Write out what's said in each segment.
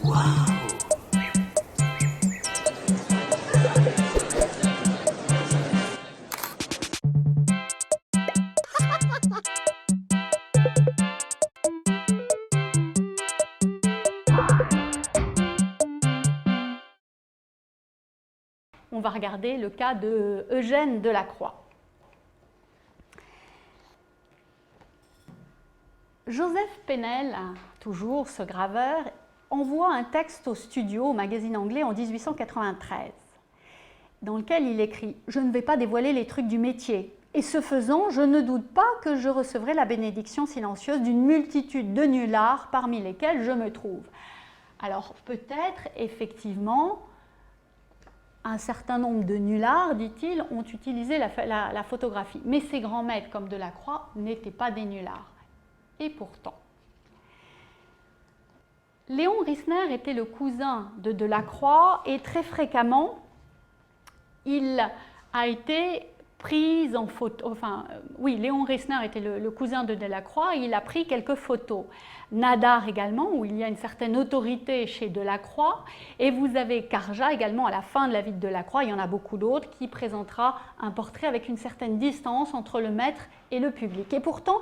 On va regarder le cas de Eugène Delacroix. Joseph Pennell, toujours ce graveur, envoie un texte au studio, au magazine anglais, en 1893, dans lequel il écrit « Je ne vais pas dévoiler les trucs du métier, et ce faisant, je ne doute pas que je recevrai la bénédiction silencieuse d'une multitude de nullards parmi lesquels je me trouve. » Alors peut-être, effectivement, un certain nombre de nullards, dit-il, ont utilisé la photographie. Mais ces grands maîtres comme Delacroix n'étaient pas des nullards. Et pourtant, Léon Risner était le cousin de Delacroix et très fréquemment, il a été pris en photo. Léon Risner était le cousin de Delacroix et il a pris quelques photos. Nadar également, où il y a une certaine autorité chez Delacroix, et vous avez Carja également à la fin de la vie de Delacroix, il y en a beaucoup d'autres, qui présentera un portrait avec une certaine distance entre le maître et le public. Et pourtant,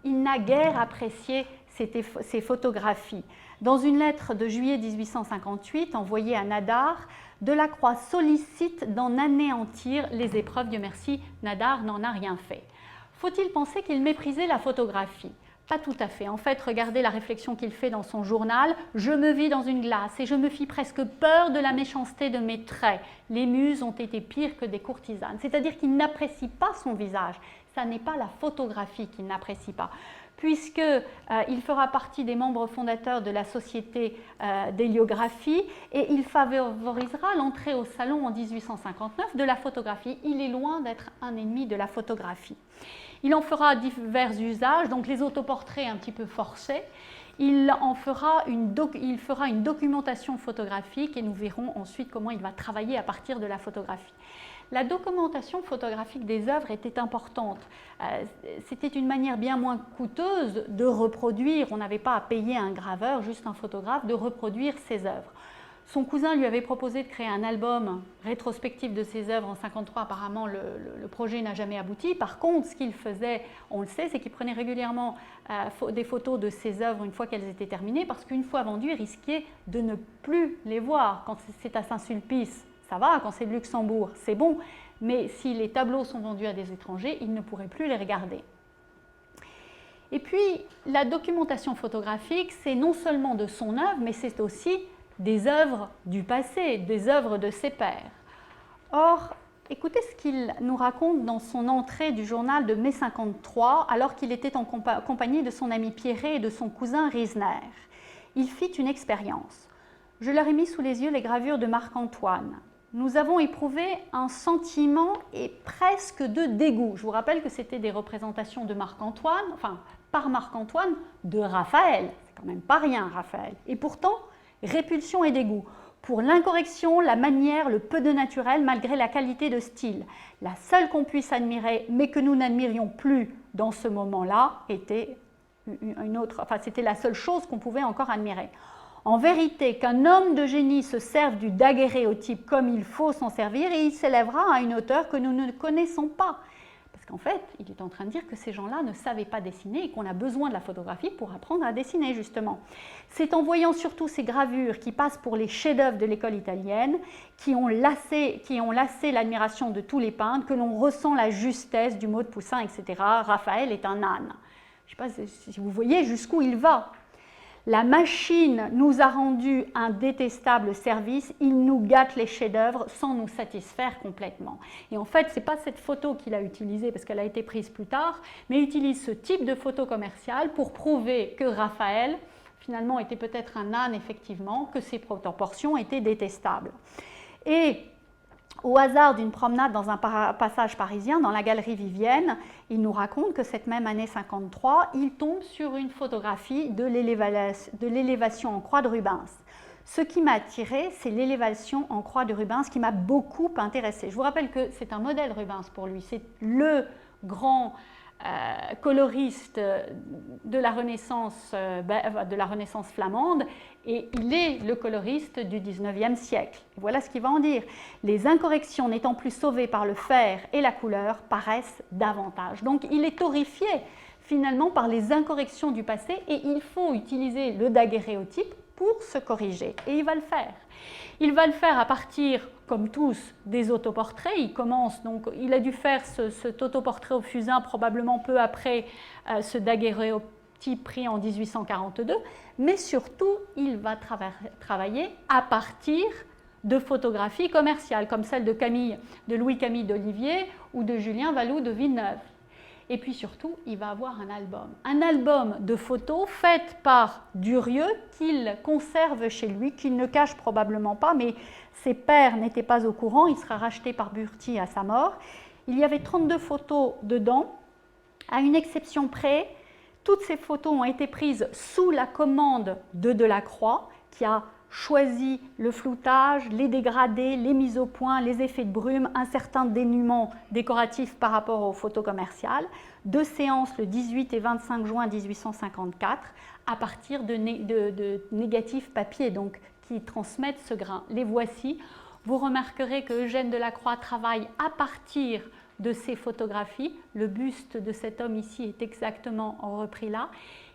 il n'a guère apprécié ces photographies. Dans une lettre de juillet 1858 envoyée à Nadar, Delacroix sollicite d'en anéantir les épreuves. Dieu merci, Nadar n'en a rien fait. Faut-il penser qu'il méprisait la photographie? Pas tout à fait. En fait, regardez la réflexion qu'il fait dans son journal. « Je me vis dans une glace et je me fis presque peur de la méchanceté de mes traits. Les muses ont été pires que des courtisanes. » C'est-à-dire qu'il n'apprécie pas son visage. Ça n'est pas la photographie qu'il n'apprécie pas, puisqu'il fera partie des membres fondateurs de la Société d'héliographie et il favorisera l'entrée au salon en 1859 de la photographie. Il est loin d'être un ennemi de la photographie. Il en fera divers usages, donc les autoportraits un petit peu forcés. Il fera une documentation photographique et nous verrons ensuite comment il va travailler à partir de la photographie. La documentation photographique des œuvres était importante. C'était une manière bien moins coûteuse de reproduire, on n'avait pas à payer un graveur, juste un photographe, de reproduire ses œuvres. Son cousin lui avait proposé de créer un album rétrospectif de ses œuvres en 1953. Apparemment, le projet n'a jamais abouti. Par contre, ce qu'il faisait, on le sait, c'est qu'il prenait régulièrement des photos de ses œuvres une fois qu'elles étaient terminées, parce qu'une fois vendues, il risquait de ne plus les voir. Quand c'est à Saint-Sulpice, ça va, quand c'est de Luxembourg, c'est bon, mais si les tableaux sont vendus à des étrangers, il ne pourrait plus les regarder. Et puis, la documentation photographique, c'est non seulement de son œuvre, mais c'est aussi des œuvres du passé, des œuvres de ses pairs. Or, écoutez ce qu'il nous raconte dans son entrée du journal de mai 1953, alors qu'il était en compagnie de son ami Pierret et de son cousin Risner. Il fit une expérience. Je leur ai mis sous les yeux les gravures de Marc-Antoine. Nous avons éprouvé un sentiment et presque de dégoût. Je vous rappelle que c'était des représentations de Marc-Antoine, enfin par Marc-Antoine, de Raphaël. C'est quand même pas rien, Raphaël. Et pourtant, répulsion et dégoût. Pour l'incorrection, la manière, le peu de naturel, malgré la qualité de style. La seule qu'on puisse admirer, mais que nous n'admirions plus dans ce moment-là, était c'était la seule chose qu'on pouvait encore admirer. En vérité, qu'un homme de génie se serve du daguerréotype comme il faut s'en servir, et il s'élèvera à une hauteur que nous ne connaissons pas. Parce qu'en fait, il est en train de dire que ces gens-là ne savaient pas dessiner et qu'on a besoin de la photographie pour apprendre à dessiner, justement. C'est en voyant surtout ces gravures qui passent pour les chefs-d'œuvre de l'école italienne, qui ont lassé l'admiration de tous les peintres, que l'on ressent la justesse du mot de Poussin, etc. Raphaël est un âne. Je ne sais pas si vous voyez jusqu'où il va. La machine nous a rendu un détestable service, il nous gâte les chefs-d'œuvre sans nous satisfaire complètement. Et en fait, ce n'est pas cette photo qu'il a utilisée parce qu'elle a été prise plus tard, mais il utilise ce type de photo commerciale pour prouver que Raphaël, finalement, était peut-être un âne, effectivement, que ses proportions étaient détestables. Et au hasard d'une promenade dans un passage parisien, dans la galerie Vivienne, il nous raconte que cette même année 1953, il tombe sur une photographie de l'élévation en croix de Rubens. Ce qui m'a attiré, c'est l'élévation en croix de Rubens qui m'a beaucoup intéressée. Je vous rappelle que c'est un modèle Rubens pour lui, c'est le grand coloriste de la Renaissance flamande, et il est le coloriste du XIXe siècle. Voilà ce qu'il va en dire. Les incorrections n'étant plus sauvées par le fer et la couleur paraissent davantage. Donc il est horrifié finalement par les incorrections du passé, et il faut utiliser le daguerréotype pour se corriger, et il va le faire. Il va le faire à partir, comme tous, des autoportraits. Il commence, donc il a dû faire cet autoportrait au fusain probablement peu après ce daguerréotype pris en 1842, mais surtout il va travailler à partir de photographies commerciales, comme celle de Louis-Camille d'Olivier ou de Julien Valou de Villeneuve. Et puis surtout, il va avoir un album de photos faites par Durieux qu'il conserve chez lui, qu'il ne cache probablement pas, mais ses pairs n'étaient pas au courant, il sera racheté par Burti à sa mort. Il y avait 32 photos dedans, à une exception près, toutes ces photos ont été prises sous la commande de Delacroix, qui a choisi le floutage, les dégradés, les mises au point, les effets de brume, un certain dénuement décoratif par rapport aux photos commerciales. 2 séances le 18 et 25 juin 1854 à partir de négatifs papier, donc qui transmettent ce grain. Les voici. Vous remarquerez que Eugène Delacroix travaille à partir de ces photographies. Le buste de cet homme ici est exactement repris là.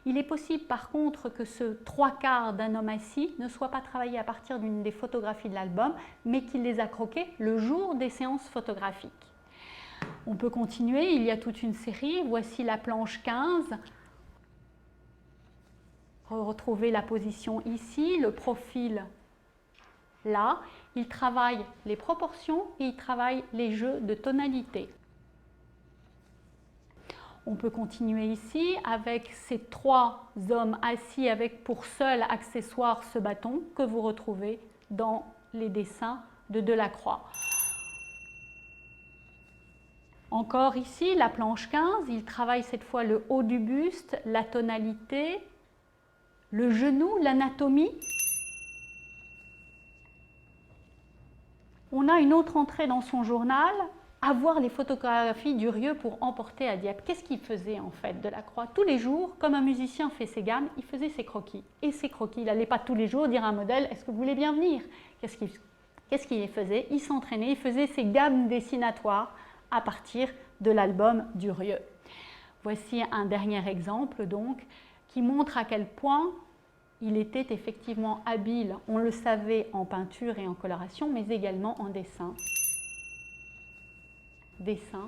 Il est possible par contre que ce 3/4 d'un homme assis ne soit pas travaillé à partir d'une des photographies de l'album, mais qu'il les a croquées le jour des séances photographiques. On peut continuer, il y a toute une série. Voici la planche 15. Retrouvez la position ici, le profil là. Il travaille les proportions et il travaille les jeux de tonalité. On peut continuer ici avec ces 3 hommes assis avec pour seul accessoire ce bâton que vous retrouvez dans les dessins de Delacroix. Encore ici, la planche 15, il travaille cette fois le haut du buste, la tonalité, le genou, l'anatomie. On a une autre entrée dans son journal, avoir les photographies d'Urieux pour emporter à Dieppe. Qu'est-ce qu'il faisait en fait Delacroix? Tous les jours, comme un musicien fait ses gammes, il faisait ses croquis. Et ses croquis, il n'allait pas tous les jours dire à un modèle « Est-ce que vous voulez bien venir ?» Qu'est-ce qu'il faisait? Il s'entraînait, il faisait ses gammes dessinatoires à partir de l'album d'Urieux. Voici un dernier exemple donc qui montre à quel point il était effectivement habile, on le savait en peinture et en coloration, mais également en dessin. Dessin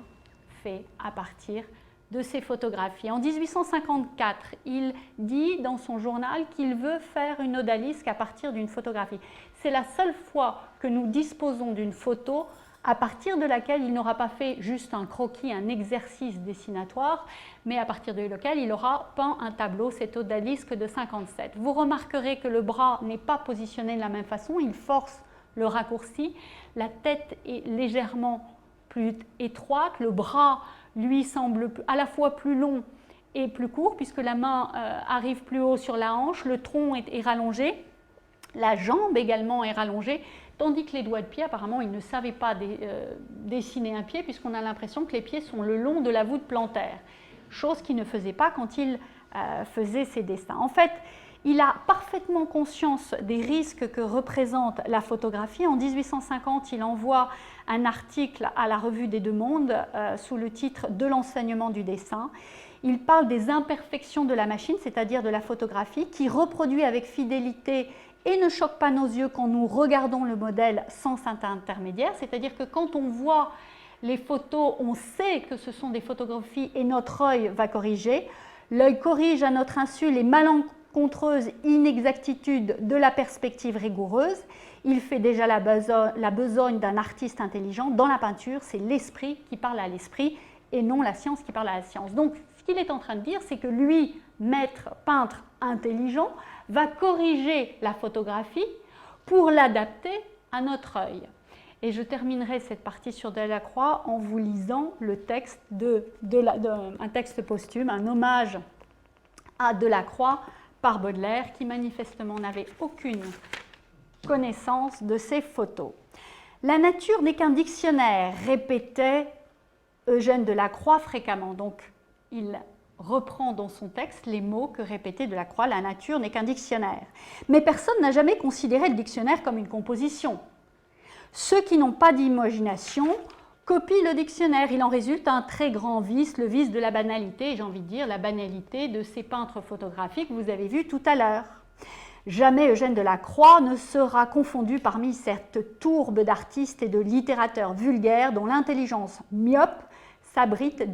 fait à partir de ces photographies. En 1854, il dit dans son journal qu'il veut faire une odalisque à partir d'une photographie. C'est la seule fois que nous disposons d'une photo à partir de laquelle il n'aura pas fait juste un croquis, un exercice dessinatoire, mais à partir de lequel il aura peint un tableau, cet odalisque de 57. Vous remarquerez que le bras n'est pas positionné de la même façon, il force le raccourci, la tête est légèrement plus étroite, le bras lui semble à la fois plus long et plus court puisque la main arrive plus haut sur la hanche, le tronc est rallongé, la jambe également est rallongée, tandis que les doigts de pied, apparemment, il ne savait pas dessiner un pied puisqu'on a l'impression que les pieds sont le long de la voûte plantaire, chose qu'il ne faisait pas quand il faisait ses dessins. En fait, il a parfaitement conscience des risques que représente la photographie. En 1850, il envoie un article à la Revue des Deux Mondes sous le titre « De l'enseignement du dessin ». Il parle des imperfections de la machine, c'est-à-dire de la photographie, qui reproduit avec fidélité et ne choque pas nos yeux quand nous regardons le modèle sans cet intermédiaire. C'est-à-dire que quand on voit les photos, on sait que ce sont des photographies et notre œil va corriger. L'œil corrige à notre insu les malencontreuses inexactitudes de la perspective rigoureuse. Il fait déjà la besogne d'un artiste intelligent. Dans la peinture, c'est l'esprit qui parle à l'esprit et non la science qui parle à la science. Donc, ce qu'il est en train de dire, c'est que lui, maître peintre intelligent, va corriger la photographie pour l'adapter à notre œil. Et je terminerai cette partie sur Delacroix en vous lisant le texte un texte posthume, un hommage à Delacroix par Baudelaire, qui manifestement n'avait aucune connaissance de ces photos. La nature n'est qu'un dictionnaire, répétait Eugène Delacroix fréquemment. Donc, il reprend dans son texte les mots que répétait Delacroix, la nature n'est qu'un dictionnaire. Mais personne n'a jamais considéré le dictionnaire comme une composition. Ceux qui n'ont pas d'imagination copient le dictionnaire. Il en résulte un très grand vice, le vice de la banalité, et j'ai envie de dire la banalité de ces peintres photographiques que vous avez vus tout à l'heure. Jamais Eugène Delacroix ne sera confondu parmi cette tourbe d'artistes et de littérateurs vulgaires dont l'intelligence myope s'abrite,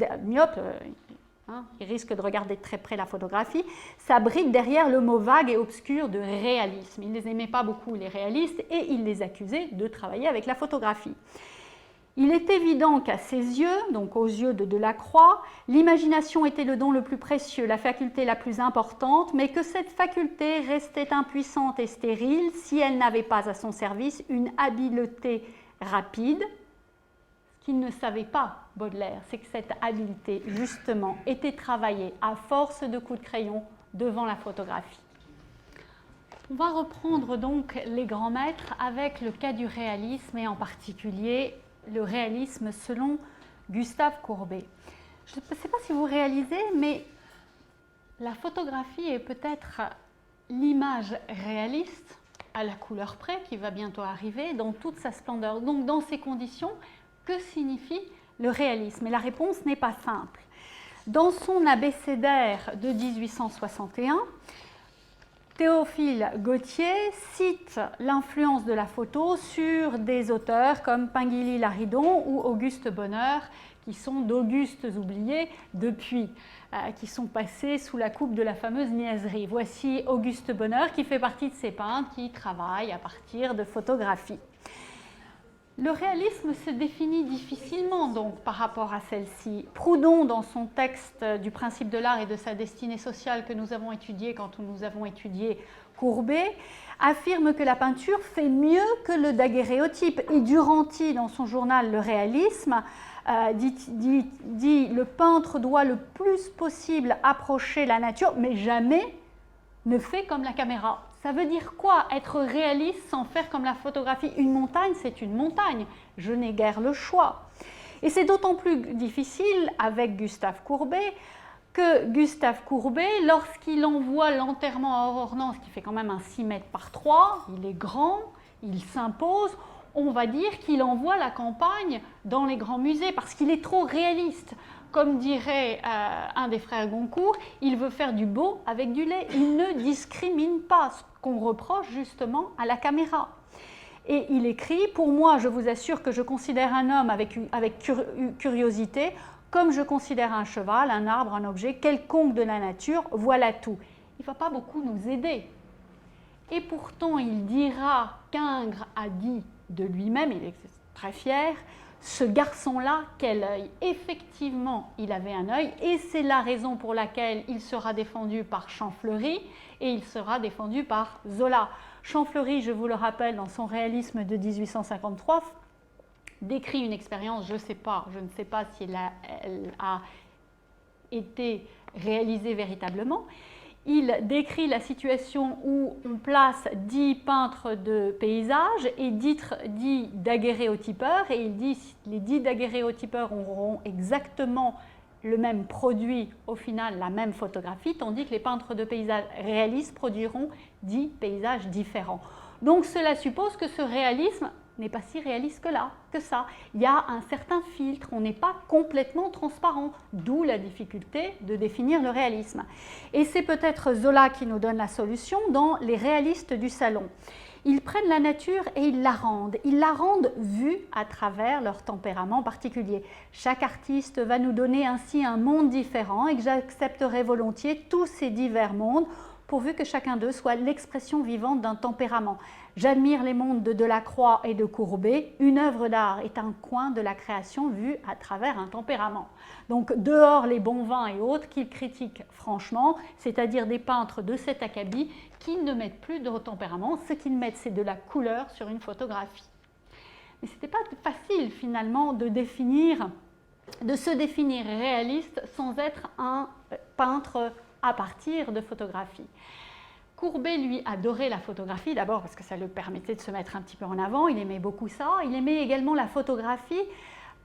il risque de regarder de très près la photographie, s'abrite derrière le mot vague et obscur de réalisme. Il ne les aimait pas beaucoup, les réalistes, et il les accusait de travailler avec la photographie. Il est évident qu'à ses yeux, donc aux yeux de Delacroix, l'imagination était le don le plus précieux, la faculté la plus importante, mais que cette faculté restait impuissante et stérile si elle n'avait pas à son service une habileté rapide. Ce qu'il ne savait pas, Baudelaire, c'est que cette habileté, justement, était travaillée à force de coups de crayon devant la photographie. On va reprendre donc les grands maîtres avec le cas du réalisme et en particulier le réalisme selon Gustave Courbet. Je ne sais pas si vous réalisez, mais la photographie est peut-être l'image réaliste à la couleur près qui va bientôt arriver dans toute sa splendeur. Donc dans ces conditions, que signifie le réalisme? Et la réponse n'est pas simple. Dans son abécédaire de 1861, Théophile Gautier cite l'influence de la photo sur des auteurs comme Pinguilly-Laridon ou Auguste Bonheur, qui sont d'augustes oubliés depuis, qui sont passés sous la coupe de la fameuse niaiserie. Voici Auguste Bonheur qui fait partie de ces peintres qui travaillent à partir de photographies. Le réalisme se définit difficilement donc par rapport à celle-ci. Proudhon, dans son texte du principe de l'art et de sa destinée sociale que nous avons étudié quand nous avons étudié Courbet, affirme que la peinture fait mieux que le daguerréotype. Et Duranty, dans son journal Le Réalisme, dit le peintre doit le plus possible approcher la nature, mais jamais ne fait comme la caméra. Ça veut dire quoi, être réaliste sans faire comme la photographie? Une montagne, c'est une montagne. Je n'ai guère le choix. Et c'est d'autant plus difficile avec Gustave Courbet que Gustave Courbet, lorsqu'il envoie l'enterrement à Aurore-Nance, qui fait quand même un 6 mètres par 3, il est grand, il s'impose, on va dire qu'il envoie la campagne dans les grands musées parce qu'il est trop réaliste. Comme dirait un des frères Goncourt, il veut faire du beau avec du laid. Il ne discrimine pas, ce qu'on reproche justement à la caméra. Et il écrit « Pour moi, je vous assure que je considère un homme avec curiosité comme je considère un cheval, un arbre, un objet quelconque de la nature, voilà tout. » Il ne va pas beaucoup nous aider. Et pourtant, il dira qu'Ingres a dit de lui-même, il est très fier, ce garçon-là, quel œil! Effectivement, il avait un œil et c'est la raison pour laquelle il sera défendu par Champfleury et il sera défendu par Zola. Champfleury, je vous le rappelle, dans son réalisme de 1853, décrit une expérience, je ne sais pas si elle a été réalisée véritablement. Il décrit la situation où on place 10 peintres de paysages et 10 daguerréotypeurs et il dit que les 10 daguerréotypeurs auront exactement le même produit, au final la même photographie, tandis que les peintres de paysages réalistes produiront 10 paysages différents. Donc cela suppose que ce réalisme n'est pas si réaliste que ça. Il y a un certain filtre, on n'est pas complètement transparent, d'où la difficulté de définir le réalisme. Et c'est peut-être Zola qui nous donne la solution dans Les réalistes du salon. Ils prennent la nature et ils la rendent vue à travers leur tempérament particulier. Chaque artiste va nous donner ainsi un monde différent et que j'accepterai volontiers tous ces divers mondes pourvu que chacun d'eux soit l'expression vivante d'un tempérament. J'admire les mondes de Delacroix et de Courbet. Une œuvre d'art est un coin de la création vu à travers un tempérament. Donc dehors les bons vins et autres qu'ils critiquent franchement, c'est-à-dire des peintres de cet acabit qui ne mettent plus de tempérament, ce qu'ils mettent c'est de la couleur sur une photographie. Mais ce n'était pas facile finalement de se définir réaliste sans être un peintre à partir de photographies. Courbet, lui, adorait la photographie, d'abord parce que ça lui permettait de se mettre un petit peu en avant, il aimait beaucoup ça. Il aimait également la photographie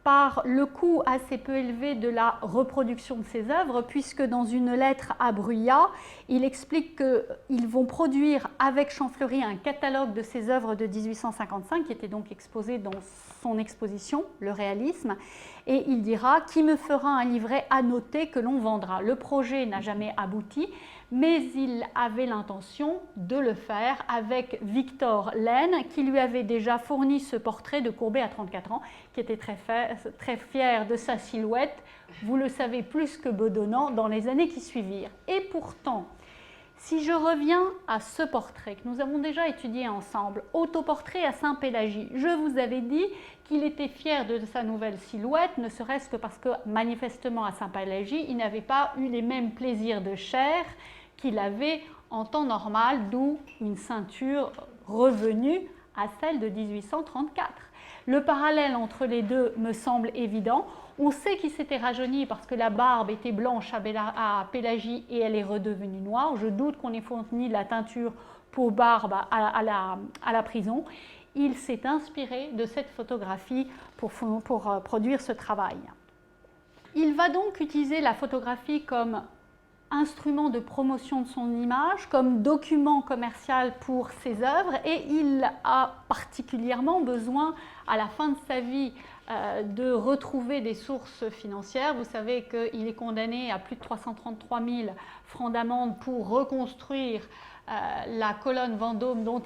par le coût assez peu élevé de la reproduction de ses œuvres, puisque dans une lettre à Bruyas, il explique qu'ils vont produire avec Champfleury un catalogue de ses œuvres de 1855, qui était donc exposé dans son exposition, le réalisme, et il dira « Qui me fera un livret annoté que l'on vendra ». Le projet n'a jamais abouti, mais il avait l'intention de le faire avec Victor Laine, qui lui avait déjà fourni ce portrait de Courbet à 34 ans, qui était très fier de sa silhouette, vous le savez plus que bedonnant, dans les années qui suivirent. Et pourtant, si je reviens à ce portrait que nous avons déjà étudié ensemble, autoportrait à Saint-Pélagie, je vous avais dit qu'il était fier de sa nouvelle silhouette, ne serait-ce que parce que manifestement à Saint-Pélagie, il n'avait pas eu les mêmes plaisirs de chair qu'il avait en temps normal, d'où une ceinture revenue à celle de 1834. Le parallèle entre les deux me semble évident. On sait qu'il s'était rajeuni parce que la barbe était blanche à Pélagie et elle est redevenue noire. Je doute qu'on ait fourni la teinture pour barbe à la prison. Il s'est inspiré de cette photographie pour produire ce travail. Il va donc utiliser la photographie comme instrument de promotion de son image, comme document commercial pour ses œuvres, et il a particulièrement besoin, à la fin de sa vie, de retrouver des sources financières. Vous savez qu'il est condamné à plus de 333 000 francs d'amende pour reconstruire la colonne Vendôme dont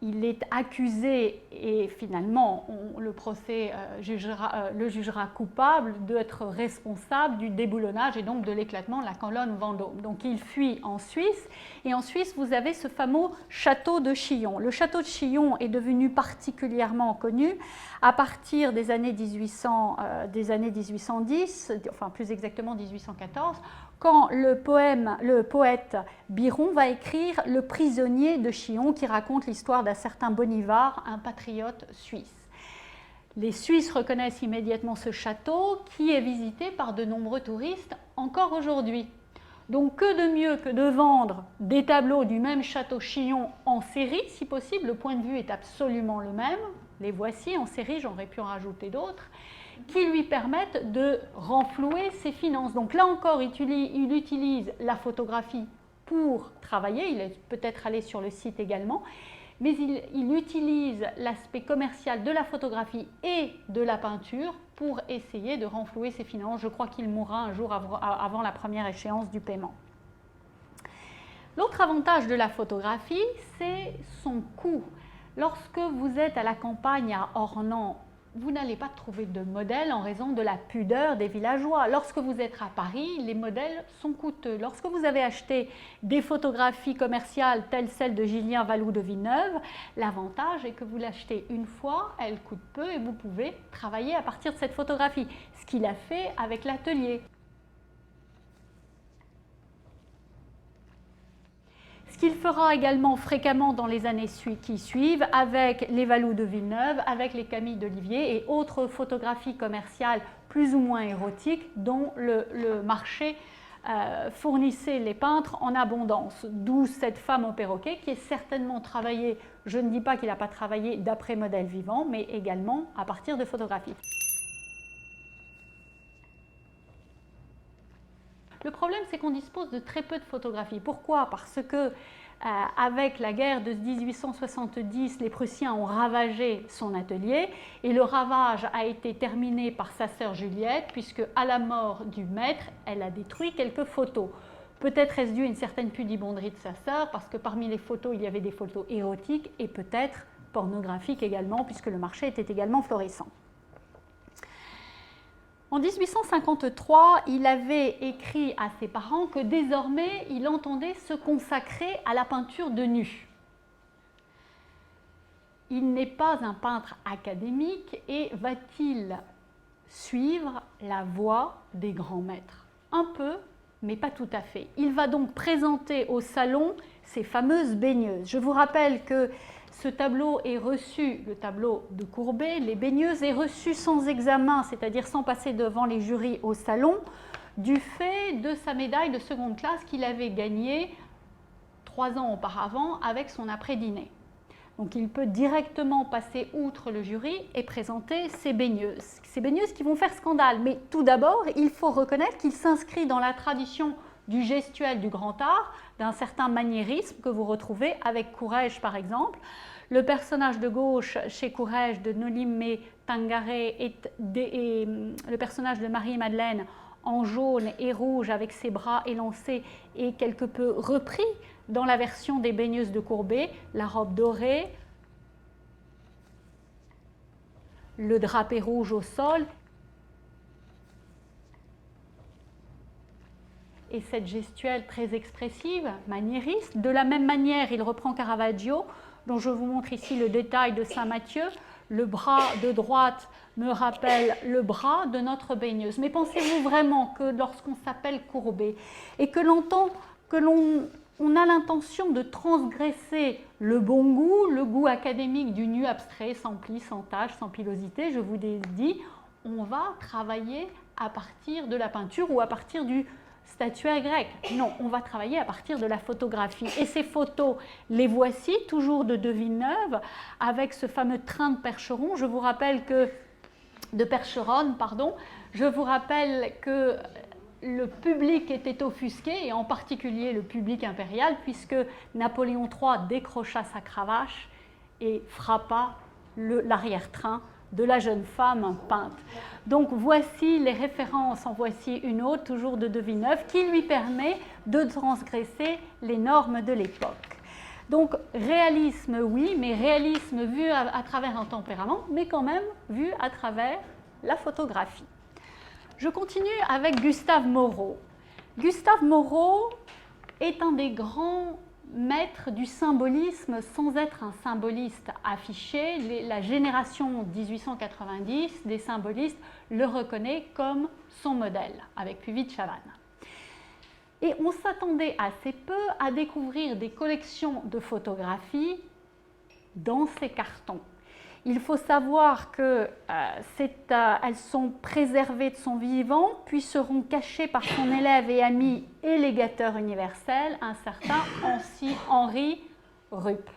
il est accusé, et finalement le procès le jugera coupable d'être responsable du déboulonnage et donc de l'éclatement de la colonne Vendôme. Donc il fuit en Suisse, et en Suisse vous avez ce fameux château de Chillon. Le château de Chillon est devenu particulièrement connu à partir des années 1810, enfin plus exactement 1814, quand le poète Biron va écrire « Le prisonnier de Chillon » qui raconte l'histoire d'un certain Bonivard, un patriote suisse. Les Suisses reconnaissent immédiatement ce château qui est visité par de nombreux touristes encore aujourd'hui. Donc que de mieux que de vendre des tableaux du même château Chillon en série, si possible, le point de vue est absolument le même, les voici en série, j'aurais pu en rajouter d'autres, qui lui permettent de renflouer ses finances. Donc là encore, il utilise la photographie pour travailler, il est peut-être allé sur le site également, mais il utilise l'aspect commercial de la photographie et de la peinture pour essayer de renflouer ses finances. Je crois qu'il mourra un jour avant la première échéance du paiement. L'autre avantage de la photographie, c'est son coût. Lorsque vous êtes à la campagne à Ornans, vous n'allez pas trouver de modèles en raison de la pudeur des villageois. Lorsque vous êtes à Paris, les modèles sont coûteux. Lorsque vous avez acheté des photographies commerciales telles celles de Julien Valou de Villeneuve, l'avantage est que vous l'achetez une fois, elle coûte peu et vous pouvez travailler à partir de cette photographie, ce qu'il a fait avec l'atelier. Ce qu'il fera également fréquemment dans les années qui suivent avec les Valou de Villeneuve, avec les Camille d'Olivier et autres photographies commerciales plus ou moins érotiques dont le marché fournissait les peintres en abondance. D'où cette femme au perroquet qui est certainement travaillée, je ne dis pas qu'il n'a pas travaillé d'après modèle vivant, mais également à partir de photographies. Le problème, c'est qu'on dispose de très peu de photographies. Pourquoi? Parce que avec la guerre de 1870, les Prussiens ont ravagé son atelier et le ravage a été terminé par sa sœur Juliette, puisque à la mort du maître, elle a détruit quelques photos. Peut-être est-ce dû à une certaine pudibonderie de sa sœur, parce que parmi les photos, il y avait des photos érotiques et peut-être pornographiques également, puisque le marché était également florissant. En 1853, il avait écrit à ses parents que désormais, il entendait se consacrer à la peinture de nu. Il n'est pas un peintre académique et va-t-il suivre la voie des grands maîtres? Un peu, mais pas tout à fait. Il va donc présenter au salon ces fameuses baigneuses. Je vous rappelle que ce tableau est reçu, le tableau de Courbet, les baigneuses, est reçu sans examen, c'est-à-dire sans passer devant les jurys au salon, du fait de sa médaille de seconde classe qu'il avait gagnée 3 ans auparavant avec son après-dîner. Donc il peut directement passer outre le jury et présenter ses baigneuses. Ces baigneuses qui vont faire scandale. Mais tout d'abord, il faut reconnaître qu'il s'inscrit dans la tradition du gestuel du grand art, d'un certain maniérisme que vous retrouvez avec Courrèges par exemple. Le personnage de gauche chez Courrèges de Nolimé Tangaré et le personnage de Marie-Madeleine en jaune et rouge avec ses bras élancés et quelque peu repris dans la version des baigneuses de Courbet, la robe dorée, le drapé rouge au sol et cette gestuelle très expressive, maniériste. De la même manière, il reprend Caravaggio, dont je vous montre ici le détail de Saint-Mathieu. Le bras de droite me rappelle le bras de notre baigneuse. Mais pensez-vous vraiment que lorsqu'on s'appelle Courbet et que l'on a l'intention de transgresser le bon goût, le goût académique du nu abstrait, sans plis, sans taches, sans pilosité, je vous ai dit, on va travailler à partir de la peinture ou à partir du statuaire grec. Non, on va travailler à partir de la photographie. Et ces photos, les voici, toujours de Villeneuve, avec ce fameux train de Percheron. Je vous rappelle que, de Percheronne, pardon, je vous rappelle que le public était offusqué, et en particulier le public impérial, puisque Napoléon III décrocha sa cravache et frappa l'arrière-train de la jeune femme peinte. Donc voici les références, en voici une autre, toujours de Villeneuve, qui lui permet de transgresser les normes de l'époque. Donc réalisme, oui, mais réalisme vu à travers un tempérament, mais quand même vu à travers la photographie. Je continue avec Gustave Moreau. Gustave Moreau est un des grands maître du symbolisme sans être un symboliste affiché. La génération 1890 des symbolistes le reconnaît comme son modèle, avec Puvis de Chavannes. Et on s'attendait assez peu à découvrir des collections de photographies dans ces cartons. Il faut savoir qu'elles sont préservées de son vivant, puis seront cachées par son élève et ami et légateur universel, un certain Henri Rupp.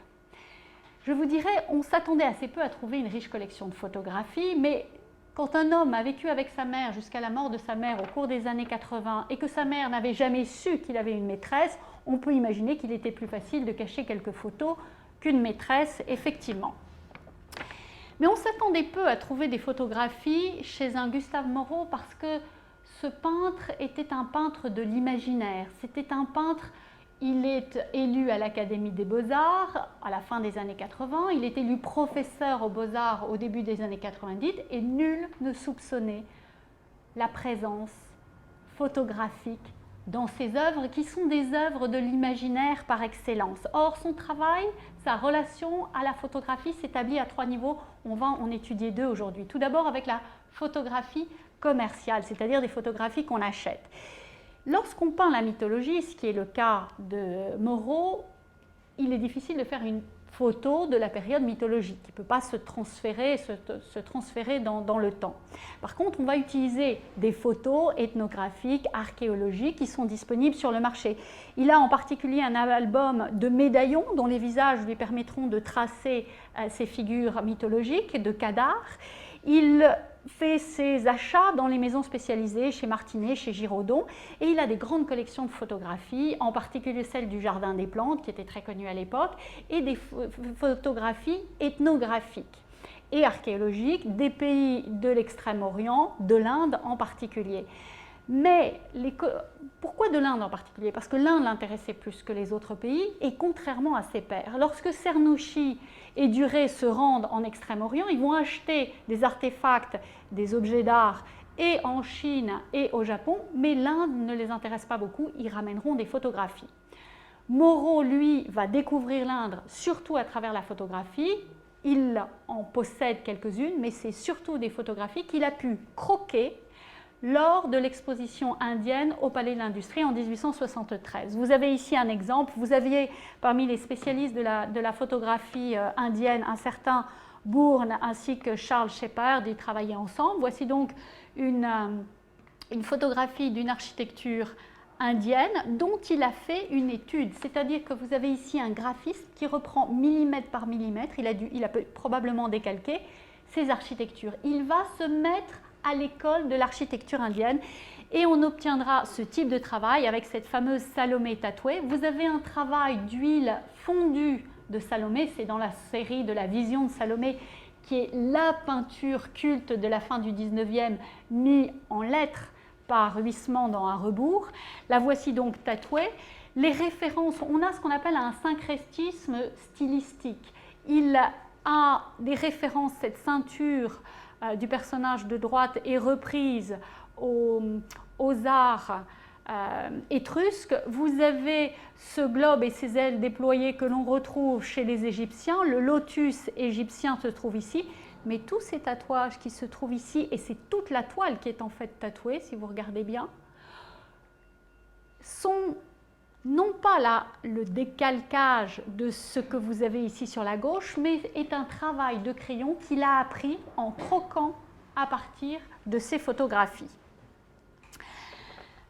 Je vous dirais, on s'attendait assez peu à trouver une riche collection de photographies, mais quand un homme a vécu avec sa mère jusqu'à la mort de sa mère au cours des années 80 et que sa mère n'avait jamais su qu'il avait une maîtresse, on peut imaginer qu'il était plus facile de cacher quelques photos qu'une maîtresse, effectivement. Mais on s'attendait peu à trouver des photographies chez un Gustave Moreau parce que ce peintre était un peintre de l'imaginaire. C'était un peintre, il est élu à l'Académie des Beaux-Arts à la fin des années 80, il est élu professeur aux Beaux-Arts au début des années 90 et nul ne soupçonnait la présence photographique dans ses œuvres qui sont des œuvres de l'imaginaire par excellence. Or, son travail, sa relation à la photographie s'établit à 3 niveaux. On va en étudier 2 aujourd'hui. Tout d'abord avec la photographie commerciale, c'est-à-dire des photographies qu'on achète. Lorsqu'on peint la mythologie, ce qui est le cas de Moreau, il est difficile de faire une photo de la période mythologique, qui ne peut pas se transférer dans le temps. Par contre, on va utiliser des photos ethnographiques, archéologiques, qui sont disponibles sur le marché. Il a en particulier un album de médaillons dont les visages lui permettront de tracer ces figures mythologiques, de Cadars. Il fait ses achats dans les maisons spécialisées, chez Martinet, chez Giraudon, et il a des grandes collections de photographies, en particulier celle du Jardin des Plantes, qui était très connue à l'époque, et des photographies ethnographiques et archéologiques des pays de l'Extrême-Orient, de l'Inde en particulier. Mais pourquoi de l'Inde en particulier? Parce que l'Inde l'intéressait plus que les autres pays, et contrairement à ses pairs. Lorsque Cernouchi et Duret se rendent en Extrême-Orient, ils vont acheter des artefacts, des objets d'art, et en Chine et au Japon, mais l'Inde ne les intéresse pas beaucoup, ils ramèneront des photographies. Moreau, lui, va découvrir l'Inde surtout à travers la photographie. Il en possède quelques-unes, mais c'est surtout des photographies qu'il a pu croquer lors de l'exposition indienne au Palais de l'Industrie en 1873. Vous avez ici un exemple. Vous aviez parmi les spécialistes de la photographie indienne un certain Bourne ainsi que Charles Shepard, ils travaillaient ensemble. Voici donc une photographie d'une architecture indienne dont il a fait une étude. C'est-à-dire que vous avez ici un graphiste qui reprend millimètre par millimètre, il a probablement décalqué ces architectures. Il va se mettre à l'école de l'architecture indienne et on obtiendra ce type de travail avec cette fameuse Salomé tatouée. Vous avez un travail d'huile fondue de Salomé, c'est dans la série de la Vision de Salomé, qui est la peinture culte de la fin du 19e, mise en lettres par Huysmans dans Un rebours. La voici donc tatouée. Les références, on a ce qu'on appelle un syncrétisme stylistique. Il a des références, cette ceinture du personnage de droite est reprise aux arts étrusques. Vous avez ce globe et ses ailes déployées que l'on retrouve chez les Égyptiens. Le lotus égyptien se trouve ici. Mais tous ces tatouages qui se trouvent ici, et c'est toute la toile qui est en fait tatouée, si vous regardez bien, sont non pas là le décalcage de ce que vous avez ici sur la gauche, mais est un travail de crayon qu'il a appris en croquant à partir de ces photographies.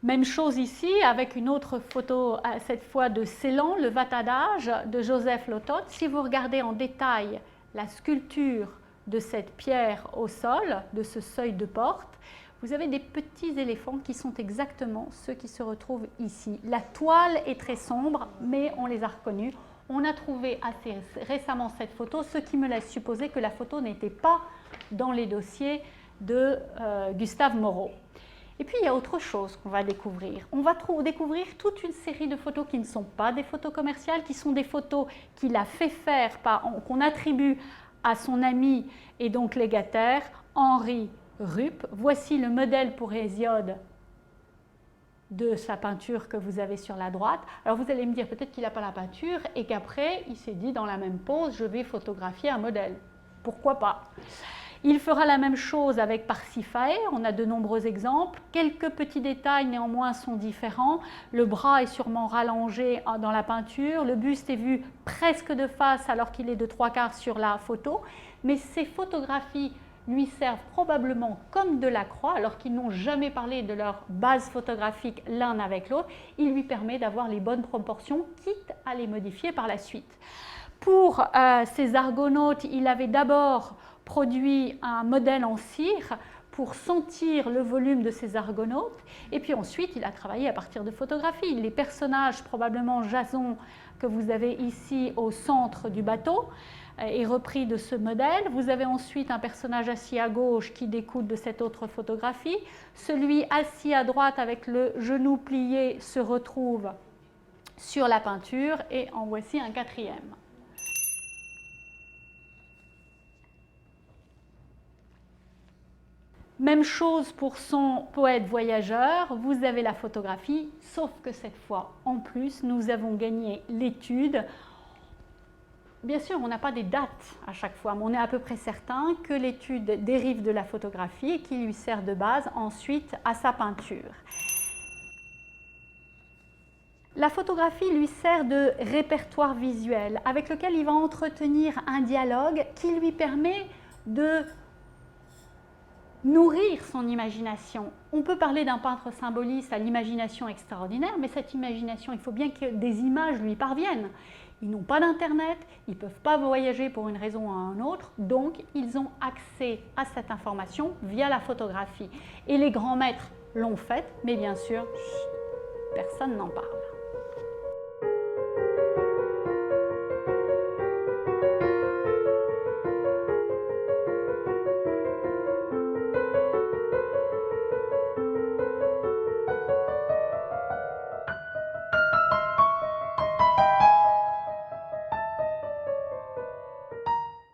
Même chose ici avec une autre photo, cette fois de Ceylan, le Vatadage de Joseph Lotot. Si vous regardez en détail la sculpture de cette pierre au sol, de ce seuil de porte, vous avez des petits éléphants qui sont exactement ceux qui se retrouvent ici. La toile est très sombre, mais on les a reconnus. On a trouvé assez récemment cette photo, ce qui me laisse supposer que la photo n'était pas dans les dossiers de Gustave Moreau. Et puis il y a autre chose qu'on va découvrir. On va découvrir toute une série de photos qui ne sont pas des photos commerciales, qui sont des photos qu'il a fait faire, qu'on attribue à son ami et donc légataire Henri Rupp. Voici le modèle pour Hésiode de sa peinture que vous avez sur la droite. Alors vous allez me dire peut-être qu'il n'a pas la peinture et qu'après il s'est dit dans la même pose je vais photographier un modèle. Pourquoi pas? Il fera la même chose avec Parsiphae, on a de nombreux exemples. Quelques petits détails néanmoins sont différents. Le bras est sûrement rallongé dans la peinture, le buste est vu presque de face alors qu'il est de 3/4 sur la photo. Mais ces photographies lui servent probablement comme de la croix, alors qu'ils n'ont jamais parlé de leur base photographique l'un avec l'autre. Il lui permet d'avoir les bonnes proportions, quitte à les modifier par la suite. Pour ces argonautes, il avait d'abord produit un modèle en cire pour sentir le volume de ces argonautes, et puis ensuite il a travaillé à partir de photographies. Les personnages, probablement Jason, que vous avez ici au centre du bateau, est repris de ce modèle. Vous avez ensuite un personnage assis à gauche qui découle de cette autre photographie. Celui assis à droite avec le genou plié se retrouve sur la peinture, et en voici un quatrième. Même chose pour son poète voyageur, vous avez la photographie, sauf que cette fois, en plus, nous avons gagné l'étude. Bien sûr, on n'a pas des dates à chaque fois, mais on est à peu près certain que l'étude dérive de la photographie et qui lui sert de base ensuite à sa peinture. La photographie lui sert de répertoire visuel avec lequel il va entretenir un dialogue qui lui permet de nourrir son imagination. On peut parler d'un peintre symboliste à l'imagination extraordinaire, mais cette imagination, il faut bien que des images lui parviennent. Ils n'ont pas d'internet, ils ne peuvent pas voyager pour une raison ou une autre, donc ils ont accès à cette information via la photographie. Et les grands maîtres l'ont fait, mais bien sûr, personne n'en parle.